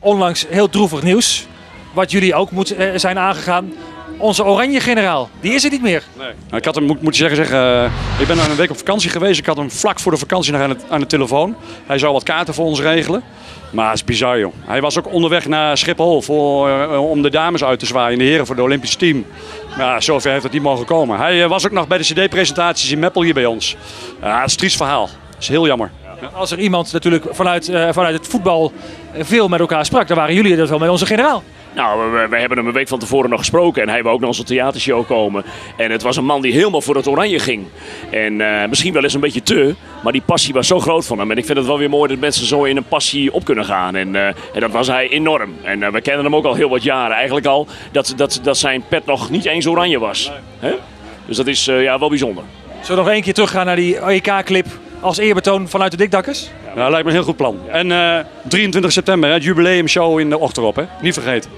onlangs heel droevig nieuws. Wat jullie ook zijn aangegaan. Onze oranje generaal, die is er niet meer. Nee. Nou, ik had hem moeten zeggen, ik ben een week op vakantie geweest. Ik had hem vlak voor de vakantie nog aan de telefoon. Hij zou wat kaarten voor ons regelen. Maar het is bizar, joh. Hij was ook onderweg naar Schiphol om de dames uit te zwaaien. De heren voor het Olympisch team. Maar zover heeft het niet mogen komen. Hij was ook nog bij de CD-presentaties in Meppel hier bij ons. Het is een triest verhaal. Dat is heel jammer. Ja. Als er iemand natuurlijk vanuit het voetbal veel met elkaar sprak, dan waren jullie dat wel met onze generaal. Nou, we hebben hem een week van tevoren nog gesproken en hij wou ook naar onze theatershow komen. En het was een man die helemaal voor het oranje ging. En misschien wel eens een beetje te, maar die passie was zo groot van hem. En ik vind het wel weer mooi dat mensen zo in een passie op kunnen gaan. En dat was hij enorm. En we kennen hem ook al heel wat jaren. Eigenlijk al dat zijn pet nog niet eens oranje was. Hè? Dus dat is wel bijzonder. Zullen we nog één keer teruggaan naar die EK-clip als eerbetoon vanuit de Dikdakkers? Ja, lijkt me een heel goed plan. En 23 september, het jubileumshow in de Ochterop, hè? Niet vergeten.